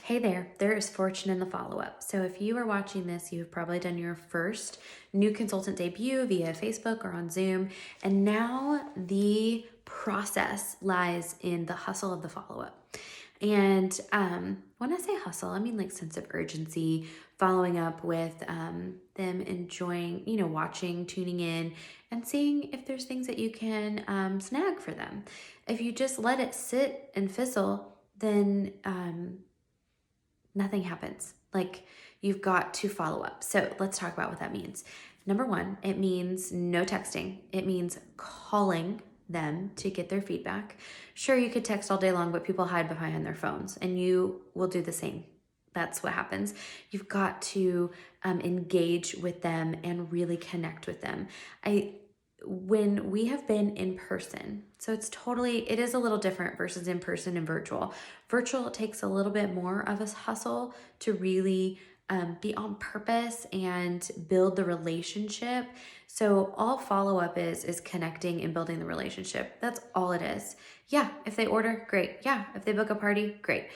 Hey there is fortune in the follow-up. So if you are watching this, you've probably done your first new consultant debut via Facebook or on Zoom. And now the process lies in the hustle of the follow-up. And when I say hustle, I mean like sense of urgency, following up with them enjoying, watching, tuning in, and seeing if there's things that you can snag for them. If you just let it sit and fizzle, then nothing happens. Like, you've got to follow up. So let's talk about what that means. Number one, it means no texting. It means calling them to get their feedback. Sure, you could text all day long, but people hide behind their phones, and you will do the same. That's what happens. You've got to engage with them and really connect with them. When we have been in person, so it is a little different versus in person and virtual. Virtual takes a little bit more of a hustle to really be on purpose and build the relationship. So all follow-up is connecting and building the relationship. That's all it is. Yeah, if they order, great. Yeah, if they book a party, great.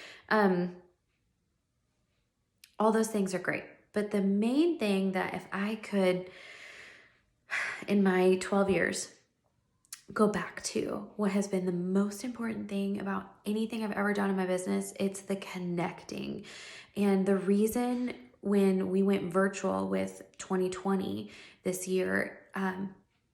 All those things are great. But the main thing that if I could, in my 12 years, go back to what has been the most important thing about anything I've ever done in my business, it's the connecting. And the reason when we went virtual with 2020 this year,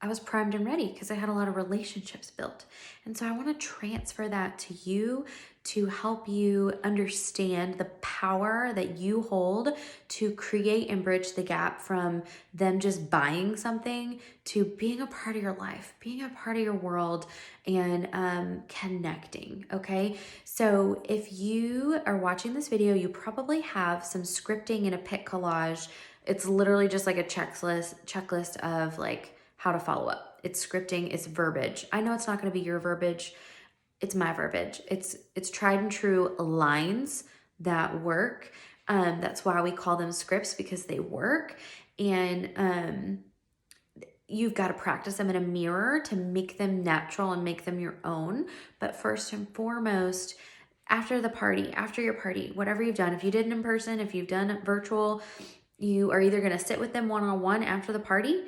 I was primed and ready because I had a lot of relationships built. And so I want to transfer that to you to help you understand the power that you hold to create and bridge the gap from them just buying something to being a part of your life, being a part of your world, and connecting, okay? So if you are watching this video, you probably have some scripting in a pic collage. It's literally just like a checklist of like how to follow up. It's scripting, it's verbiage. I know it's not going to be your verbiage. It's my verbiage. It's tried and true lines that work. That's why we call them scripts, because they work. And you've got to practice them in a mirror to make them natural and make them your own. But first and foremost, after the party, after your party, whatever you've done, if you did it in person, if you've done it virtual, you are either going to sit with them one-on-one after the party,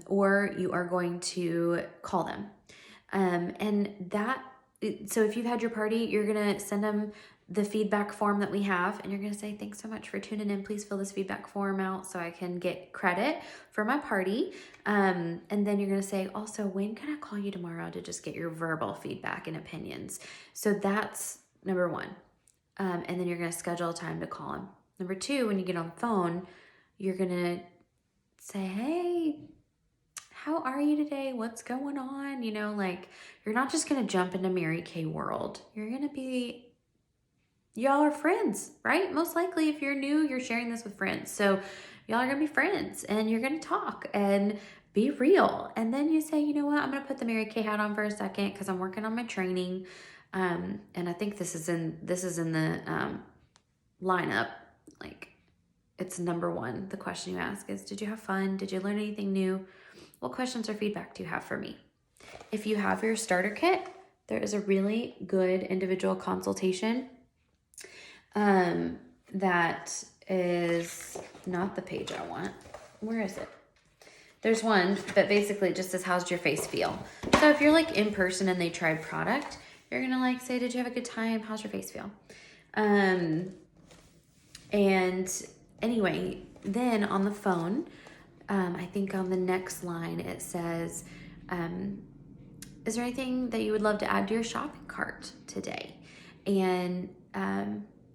or you are going to call them. So if you've had your party, you're going to send them the feedback form that we have, and you're going to say, thanks so much for tuning in. Please fill this feedback form out so I can get credit for my party. And then you're going to say, also, when can I call you tomorrow to just get your verbal feedback and opinions? So that's number one. And then you're going to schedule a time to call them. Number two, when you get on the phone, you're going to say, hey, how are you today? What's going on? You're not just going to jump into Mary Kay world. Y'all are friends, right? Most likely, if you're new, you're sharing this with friends. So y'all are going to be friends, and you're going to talk and be real. And then you say, you know what? I'm going to put the Mary Kay hat on for a second because I'm working on my training. And I think this is in the lineup. Like, it's number one. The question you ask is, did you have fun? Did you learn anything new? What questions or feedback do you have for me? If you have your starter kit, there is a really good individual consultation that is not the page I want. Where is it? There's one, but basically it just says, how's your face feel? So if you're like in person and they tried product, you're going to like say, did you have a good time? How's your face feel? And anyway, then on the phone, I think on the next line it says, is there anything that you would love to add to your shopping cart today? And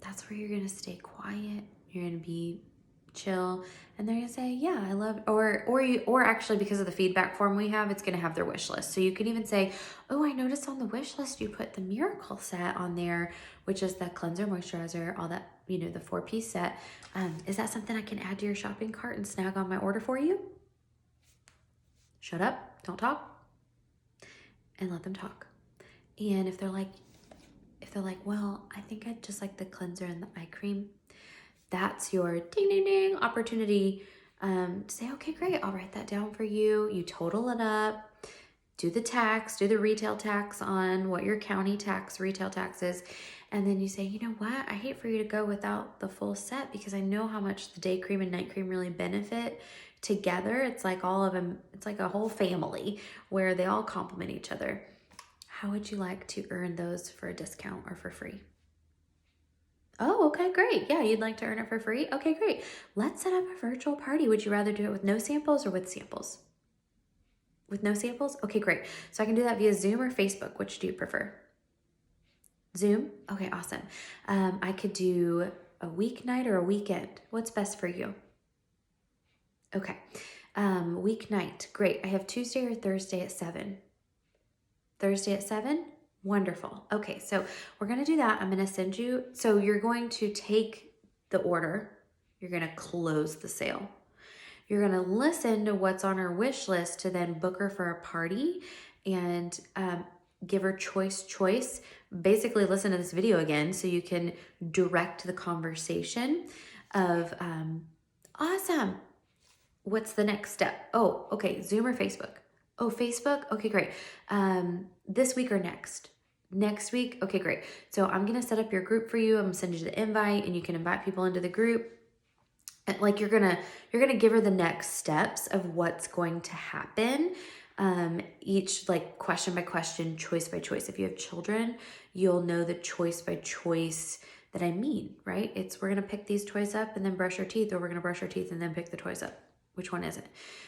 that's where you're going to stay quiet. You're going to be chill, and they're going to say, yeah, I love, or actually, because of the feedback form we have, it's going to have their wish list. So you can even say, oh, I noticed on the wish list you put the Miracle set on there, which is the cleanser, moisturizer, all that, the 4-piece set. Is that something I can add to your shopping cart and snag on my order for you? Shut up, don't talk, and let them talk. And if they're like, well, I think I'd just like the cleanser and the eye cream, that's your ding, ding, ding opportunity to say, okay, great, I'll write that down for you. You total it up, do the tax, do the retail tax on what your county tax, retail tax is, And then you say, you know what? I hate for you to go without the full set because I know how much the day cream and night cream really benefit together. It's like all of them, it's like a whole family where they all complement each other. How would you like to earn those for a discount or for free? Oh, okay, great. Yeah, you'd like to earn it for free? Okay, great. Let's set up a virtual party. Would you rather do it with no samples or with samples? With no samples? Okay, great. So I can do that via Zoom or Facebook. Which do you prefer? Zoom? Okay, awesome. I could do a weeknight or a weekend. What's best for you? Okay. Weeknight. Great. I have Tuesday or Thursday at 7. Thursday at 7? Wonderful. Okay, so we're going to do that. I'm going to send you, so you're going to take the order. You're going to close the sale. You're going to listen to what's on her wish list to then book her for a party and give her choice. Basically listen to this video again so you can direct the conversation of, awesome. What's the next step? Oh, okay. Zoom or Facebook? Oh, Facebook? Okay, great. This week or next? Next week? Okay, great. So I'm going to set up your group for you. I'm going to send you the invite and you can invite people into the group. And like you're going to give her the next steps of what's going to happen. Each like question by question, choice by choice. If you have children, you'll know the choice by choice that I mean, right? It's we're going to pick these toys up and then brush our teeth, or we're going to brush our teeth and then pick the toys up. Which one is it?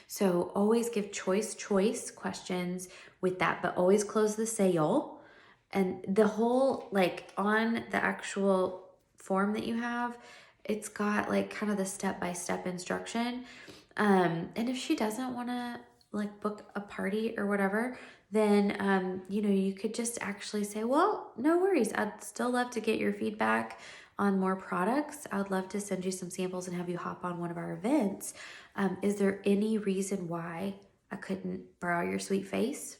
So always give choice questions with that, but always close the sale. And the whole, like on the actual form that you have, it's got like kind of the step-by-step instruction. And if she doesn't want to like book a party or whatever, then, you could just actually say, well, no worries. I'd still love to get your feedback on more products. I would love to send you some samples and have you hop on one of our events. Is there any reason why I couldn't borrow your sweet face?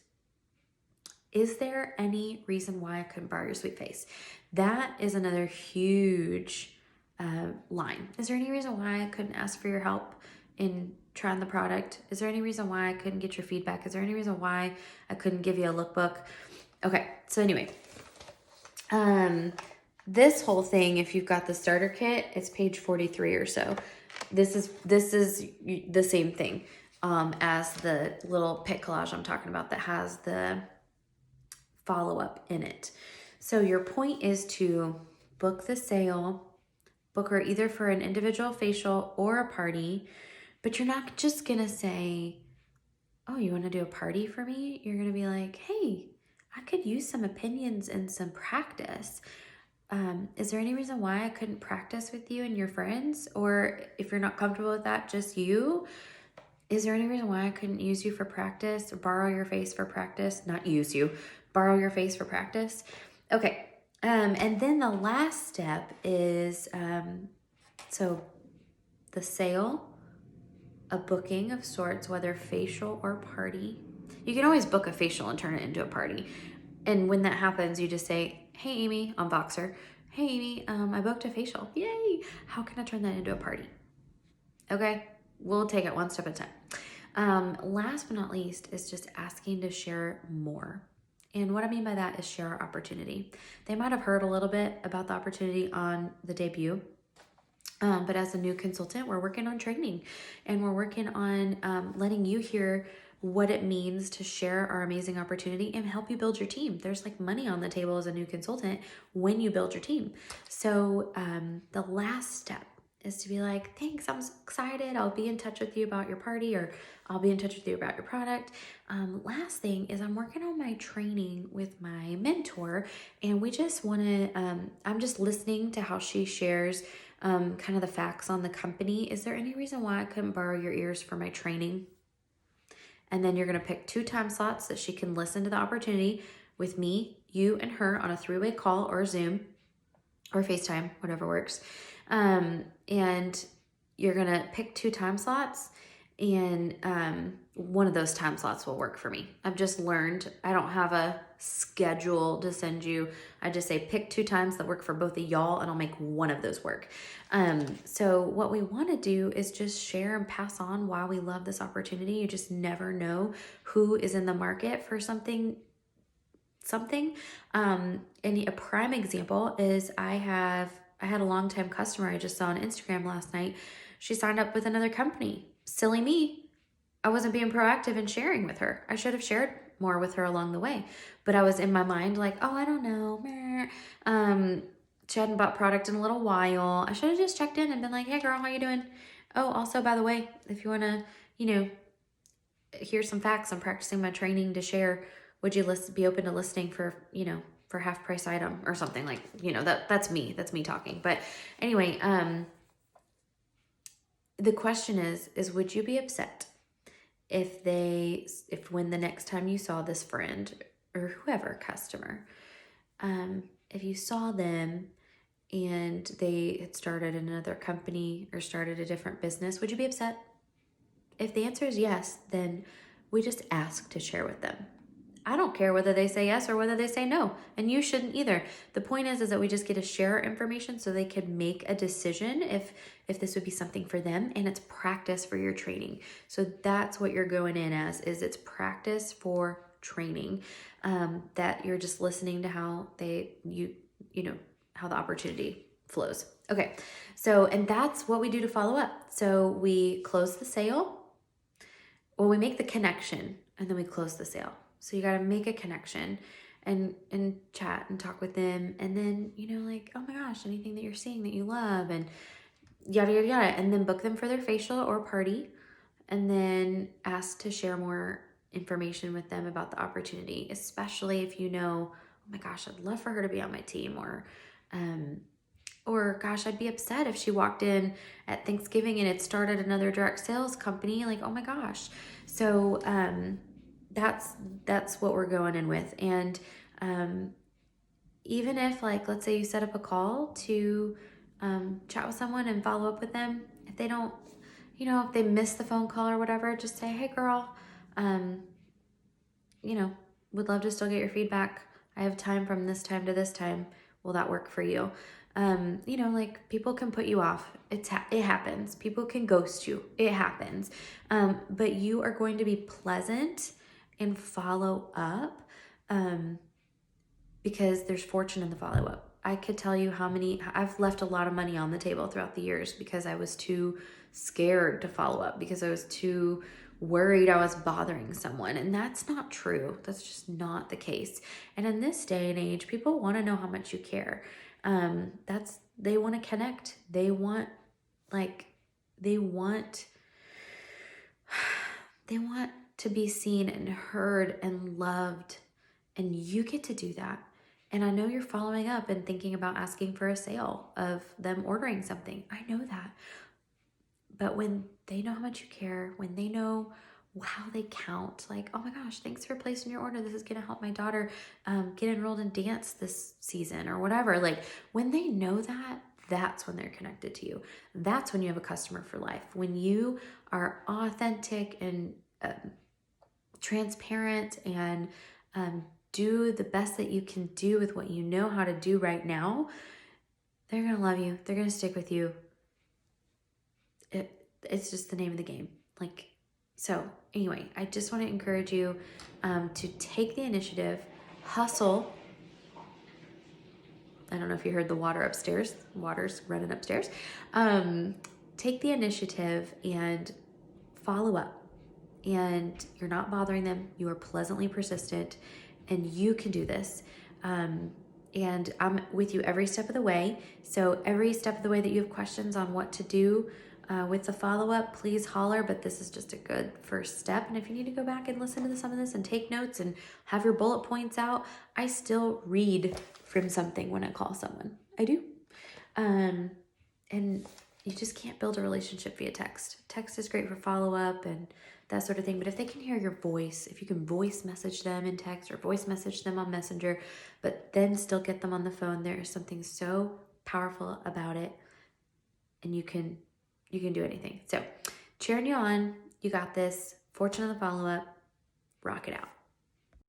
Is there any reason why I couldn't borrow your sweet face? That is another huge line. Is there any reason why I couldn't ask for your help in trying the product? Is there any reason why I couldn't get your feedback? Is there any reason why I couldn't give you a lookbook? Okay, so anyway, this whole thing, if you've got the starter kit, it's page 43 or so. This is the same thing as the little pit collage I'm talking about that has the follow-up in it. So your point is to book the sale, book her either for an individual facial or a party, but you're not just gonna say, oh, you wanna do a party for me? You're gonna be like, hey, I could use some opinions and some practice. Is there any reason why I couldn't practice with you and your friends? Or if you're not comfortable with that, just you? Is there any reason why I couldn't use you for practice or borrow your face for practice? Not use you, borrow your face for practice. Okay. And then the last step is, so the sale, a booking of sorts, whether facial or party. You can always book a facial and turn it into a party. And when that happens, you just say, hey, Amy, on Voxer. Hey, Amy, I booked a facial. Yay. How can I turn that into a party? Okay. We'll take it one step at a time. Last but not least is just asking to share more. And what I mean by that is share our opportunity. They might have heard a little bit about the opportunity on the debut. But as a new consultant, we're working on training and we're working on letting you hear what it means to share our amazing opportunity and help you build your team. There's like money on the table as a new consultant when you build your team. So the last step is to be like, thanks, I'm so excited. I'll be in touch with you about your party, or I'll be in touch with you about your product. Last thing is I'm working on my training with my mentor, and we just want to, I'm just listening to how she shares kind of the facts on the company. Is there any reason why I couldn't borrow your ears for my training? And then you're going to pick 2 time slots that she can listen to the opportunity with me, you, and her on a 3-way call or Zoom or FaceTime, whatever works. And you're going to pick 2 time slots, and one of those time slots will work for me. I've just learned I don't have a schedule to send you. I just say pick 2 times that work for both of y'all, and I'll make one of those work. So what we want to do is just share and pass on why we love this opportunity. You just never know who is in the market for something something. And a prime example is I had a longtime customer I just saw on Instagram last night. She signed up with another company. Silly me. I wasn't being proactive in sharing with her. I should have shared more with her along the way. But I was in my mind like, oh, I don't know. She hadn't bought product in a little while. I should have just checked in and been like, hey girl, how you doing? Oh, also, by the way, if you want to, here's some facts. I'm practicing my training to share. Would you be open to listening for, for half price item or something like, that's me talking. But anyway, the question is would you be upset if when the next time you saw this friend or whoever customer, if you saw them and they had started another company or started a different business, would you be upset? If the answer is yes, then we just ask to share with them. I don't care whether they say yes or whether they say no, and you shouldn't either. The point is that we just get to share our information so they can make a decision if this would be something for them, and it's practice for your training. So that's what you're going in as, is it's practice for training, that you're just listening to how how the opportunity flows. Okay, so, and that's what we do to follow up. So we close the sale, or we make the connection, and then we close the sale. So you got to make a connection and chat and talk with them. And then, like, oh my gosh, anything that you're seeing that you love and yada, yada, yada. And then book them for their facial or party. And then ask to share more information with them about the opportunity, especially if oh my gosh, I'd love for her to be on my team, or gosh, I'd be upset if she walked in at Thanksgiving and it started another direct sales company. Like, oh my gosh. So, that's what we're going in with. And even if, like, let's say you set up a call to chat with someone and follow up with them, if they don't, if they miss the phone call or whatever, just say, hey girl, would love to still get your feedback. I have time from this time to this time. Will that work for you? Like, people can put you off. It happens. People can ghost you. It happens. But you are going to be pleasant and follow up, because there's fortune in the follow-up. I could tell you I've left a lot of money on the table throughout the years because I was too scared to follow up, because I was too worried I was bothering someone. And that's not true. That's just not the case. And in this day and age, people want to know how much you care. They want to connect. They want to be seen and heard and loved, and you get to do that. And I know you're following up and thinking about asking for a sale of them ordering something. I know that. But when they know how much you care, when they know how they count, like, oh my gosh, thanks for placing your order. This is going to help my daughter get enrolled in dance this season or whatever. Like, when they know that, that's when they're connected to you. That's when you have a customer for life. When you are authentic and transparent and do the best that you can do with what you know how to do right now, they're going to love you. They're going to stick with you. It's just the name of the game. So anyway, I just want to encourage you to take the initiative, hustle. I don't know if you heard the water upstairs. Water's running upstairs. Take the initiative and follow up. And you're not bothering them. You are pleasantly persistent, and you can do this. And I'm with you every step of the way. So every step of the way that you have questions on what to do with the follow-up, please holler, but this is just a good first step. And if you need to go back and listen to some of this and take notes and have your bullet points out, I still read from something when I call someone. I do. And you just can't build a relationship via text. Text is great for follow-up and that sort of thing. But if they can hear your voice, if you can voice message them in text or voice message them on Messenger, but then still get them on the phone, there is something so powerful about it. And you can do anything. So cheering you on. You got this. Fortune on the follow-up. Rock it out.